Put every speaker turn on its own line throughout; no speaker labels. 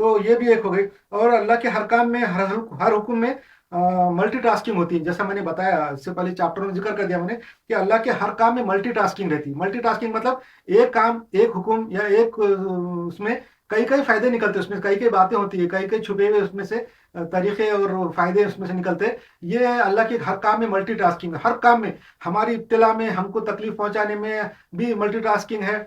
تو یہ بھی ایک ہو گئی. اور اللہ کے ہر کام میں ہر حکم میں ملٹی ٹاسکنگ ہوتی ہے. جیسا میں نے بتایا اس سے پہلے چیپٹر میں ذکر کر دیا میں نے کہ اللہ کے ہر کام میں ملٹی ٹاسکنگ رہتی ہے. ملٹی ٹاسکنگ مطلب ایک کام ایک حکم یا ایک اس میں کئی کئی فائدے نکلتے ہیں، اس میں کئی کئی باتیں ہوتی ہیں، کئی کئی چھپے ہوئے اس میں سے طریقے اور فائدے اس میں سے نکلتے ہیں. یہ اللہ کے ہر کام میں ملٹی ٹاسکنگ، ہر کام میں ہماری ابتلا میں ہم کو تکلیف پہنچانے میں بھی ملٹی ٹاسکنگ ہے،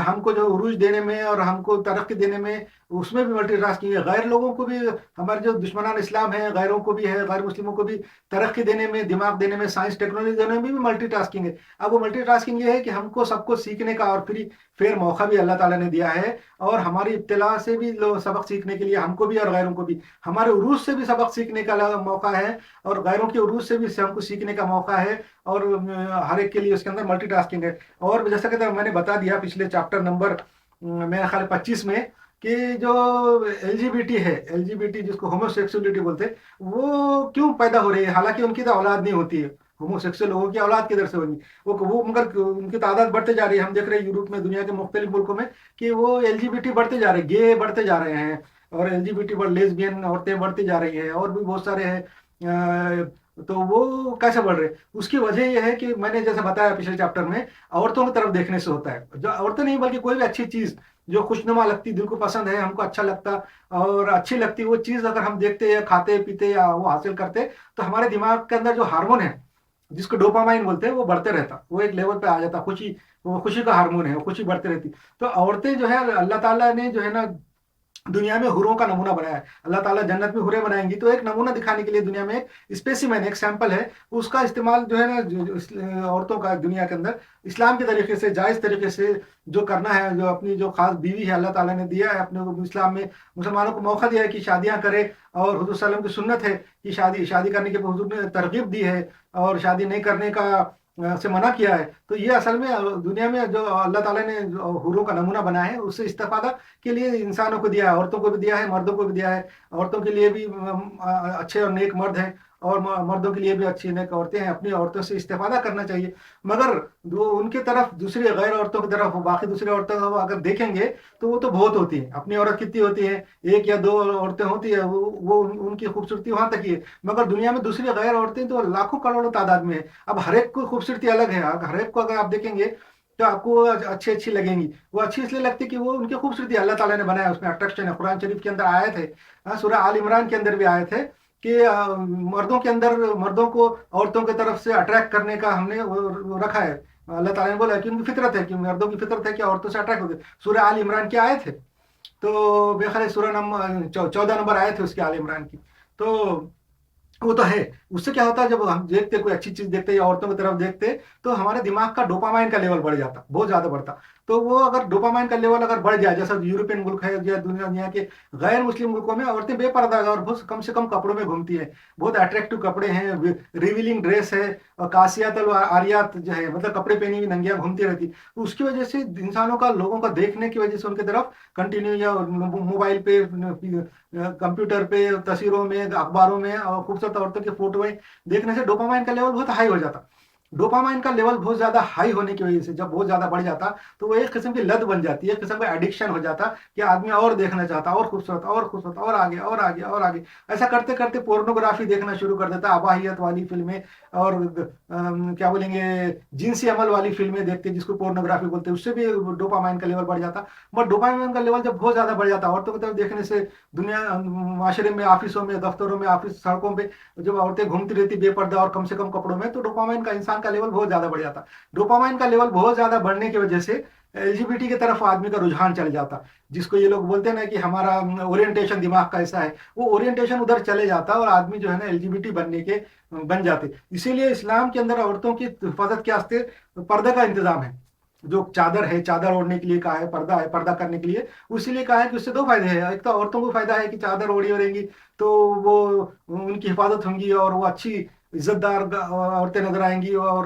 ہم کو جو عروج دینے میں اور ہم کو ترقی دینے میں اس میں بھی ملٹی ٹاسکنگ ہے. غیر لوگوں کو بھی، ہمارے جو دشمنان اسلام ہیں غیروں کو بھی ہے، غیر مسلموں کو بھی ترقی دینے میں، دماغ دینے میں، سائنس ٹیکنالوجی دینے میں بھی ملٹی ٹاسکنگ ہے. اب وہ ملٹی ٹاسکنگ یہ ہے کہ ہم کو سب کو سیکھنے کا اور پھر موقع بھی اللہ تعالیٰ نے دیا ہے. اور ہماری ابتلا سے بھی سبق سیکھنے کے لیے ہم کو بھی اور غیروں کو بھی، ہمارے عروج سے بھی سبق سیکھنے کا موقع ہے اور غیروں کے عروج سے بھی ہم کو سیکھنے کا موقع ہے. اور ہر ایک کے لیے اس کے اندر ملٹی ٹاسکنگ ہے. اور جیسا کہ میں نے بتا دیا پچھلے چیپٹر نمبر میرا خیال 25 میں کہ جو ایل جی بی ٹی ہے، ایل جی بی ٹی جس کو ہومو سیکسولیٹی بولتے ہیں، وہ کیوں پیدا ہو رہی ہے حالانکہ ان کی تو اولاد نہیں ہوتی ہے. ہومو سیکسل لوگوں کی اولاد کدھر سے ہوگی؟ وہ مگر ان کی تعداد بڑھتے جا رہی ہے. ہم دیکھ رہے ہیں یوروپ میں، دنیا کے مختلف ملکوں میں کہ وہ ایل جی بی ٹی بڑھتے جا رہے ہیں، گے بڑھتے جا رہے ہیں، اور L G B T lesbian عورتیں بڑھتی جا رہی ہیں، اور بھی بہت سارے ہیں. تو وہ کیسے بڑھ رہے؟ اس کی وجہ یہ ہے کہ میں نے جیسے بتایا پچھلے چیپٹر میں، عورتوں کی طرف دیکھنے سے ہوتا ہے. جو عورتیں نہیں بلکہ کوئی بھی اچھی چیز جو خوشنما لگتی، دل کو پسند ہے، ہم کو اچھا لگتا اور اچھی لگتی وہ چیز اگر ہم دیکھتے یا کھاتے پیتے یا وہ حاصل کرتے تو ہمارے دماغ کے اندر جو ہارمون ہے جس کو ڈوپامائن بولتے ہیں وہ بڑھتے رہتا، وہ ایک لیول پہ آ جاتا. خوشی، وہ خوشی کا ہارمون ہے، وہ خوشی بڑھتی رہتی. تو عورتیں جو ہے اللہ تعالیٰ نے جو ہے نا دنیا میں حوروں کا نمونہ بنایا ہے. اللہ تعالیٰ جنت میں حوریں بنائیں گی تو ایک نمونہ دکھانے کے لیے دنیا میں ایک اسپیسیمن، ایک سیمپل ہے، اس کا استعمال جو ہے نا عورتوں کا دنیا کے اندر اسلام کے طریقے سے، جائز طریقے سے جو کرنا ہے، جو اپنی جو خاص بیوی ہے اللہ تعالیٰ نے دیا ہے اپنے اسلام میں مسلمانوں کو موقع دیا ہے کہ شادیاں کرے. اور حضور صلی اللہ علیہ وسلم کی سنت ہے کہ شادی کرنے کے حضور نے ترغیب دی ہے اور شادی نہیں کرنے کا سے منع کیا ہے. تو یہ اصل میں دنیا میں جو اللہ تعالیٰ نے حوروں کا نمونہ بنایا ہے اس سے استفادہ کے لیے انسانوں کو دیا ہے، عورتوں کو بھی دیا ہے، مردوں کو بھی دیا ہے. عورتوں کے لیے بھی اچھے اور نیک مرد ہیں اور مردوں کے لیے بھی اچھی نیک عورتیں ہیں. اپنی عورتوں سے استفادہ کرنا چاہیے. مگر ان کی طرف دوسری غیر عورتوں کی طرف، باقی دوسری عورتوں کو اگر دیکھیں گے تو وہ تو بہت ہوتی ہیں. اپنی عورت کتنی ہوتی ہے؟ ایک یا دو عورتیں ہوتی ہیں، وہ ان کی خوبصورتی وہاں تک ہی ہے. مگر دنیا میں دوسری غیر عورتیں تو لاکھوں کروڑوں تعداد میں ہیں. اب ہر ایک کو خوبصورتی الگ ہے، ہر ایک کو اگر آپ دیکھیں گے تو آپ کو اچھی لگیں گی. وہ اچھی اس لیے لگتی کہ وہ ان کی خوبصورتی اللہ تعالیٰ نے بنایا، اس میں اٹریکشن ہے. قرآن شریف کے اندر آیت ہے، سورہ آل عمران کے اندر بھی آیت ہے کہ مردوں کے اندر، مردوں کو عورتوں کی طرف سے اٹریکٹ کرنے کا ہم نے رکھا ہے. اللہ تعالیٰ نے بولا کہ ان کی فطرت ہے، کہ مردوں کی فطرت ہے کہ عورتوں سے اٹریکٹ ہوتے. سورہ آل عمران کی آیت ہے. تو بے خیر سورہ نمبر 14 نمبر آیت ہے اس کے آل عمران کی. تو وہ تو ہے. اس سے کیا ہوتا ہے جب ہم دیکھتے کوئی اچھی چیز دیکھتے یا عورتوں کی طرف دیکھتے تو ہمارے دماغ کا ڈوپامائن کا لیول بڑھ جاتا، بہت زیادہ بڑھتا. تو وہ اگر ڈوپامائن کا لیول اگر بڑھ جائے، جیسا یورپین ملک ہے یا دنیا کے غیر مسلم ملکوں میں عورتیں بے پردہ اور بہت کم سے کم کپڑوں میں گھومتی ہیں. بہت اٹریکٹو کپڑے ہیں، ریویلنگ ڈریس ہے، اور کاسیات العاریات جو ہے مطلب کپڑے پہنی ہوئی ننگیاں گھومتی رہتی. اس کی وجہ سے انسانوں کا، لوگوں کا دیکھنے کی وجہ سے ان کی طرف کنٹینیو یا موبائل پہ، کمپیوٹر پہ، تصویروں میں، اخباروں میں اور خوبصورت عورتوں کے فوٹو دیکھنے سے ڈوپامائن کا لیول بہت ہائی ہو جاتا. ڈوپامائن کا لیول بہت زیادہ ہائی ہونے کی وجہ سے جب بہت زیادہ بڑھ جاتا تو وہ ایک قسم کی لت بن جاتی ہے، ایک قسم کا ایڈکشن ہو جاتا کہ آدمی اور دیکھنا چاہتا، اور خوبصورت اور خوبصورت، اور آگے اور آگے اور آگے. ایسا کرتے کرتے پورنوگرافی دیکھنا شروع کر دیتا، اباہیت والی فلمیں اور کیا بولیں گے جنسی عمل والی فلمیں دیکھتے جس کو پورنوگرافی بولتے ہیں. اس سے بھی ڈوپامائن کا لیول بڑھ جاتا. بٹ ڈوپامائن کا لیول جب بہت زیادہ بڑھ جاتا عورتوں کی طرف دیکھنے سے، دنیا معاشرے میں، آفسوں میں، دفتروں میں، آفس سڑکوں پہ جب عورتیں گھومتی رہتی بے پردہ اور کم سے کم کپڑوں میں، تو ڈوپامائن کا انسان کا لیول بہت زیادہ بڑھ جاتا. ڈوپامائن کا لیول بہت زیادہ بڑھنے کی وجہ سے ایل جی بی ٹی کی طرف آدمی کا رجحان چل جاتا، جس کو یہ لوگ بولتے ہیں نا کہ ہمارا اورینٹیشن دماغ کا ایسا ہے، وہ اورینٹیشن ادھر چلے جاتا اور آدمی جو ہے نا ایل جی بی ٹی بن جاتے. اسی لیے اسلام کے اندر عورتوں کی حفاظت کے واسطے پردے کا انتظام ہے. جو چادر ہے، چادر اوڑھنے کے لیے کہا ہے، پردہ ہے پردہ کرنے کے لیے، اسی لیے کہا ہے کہ اس سے دو فائدے ہیں. ایک تو عورتوں کو فائدہ ہے کہ چادر اوڑھی رہیں گی تو وہ ان کی حفاظت ہوں گی اور وہ اچھی عزت دار عورتیں نظر آئیں گی اور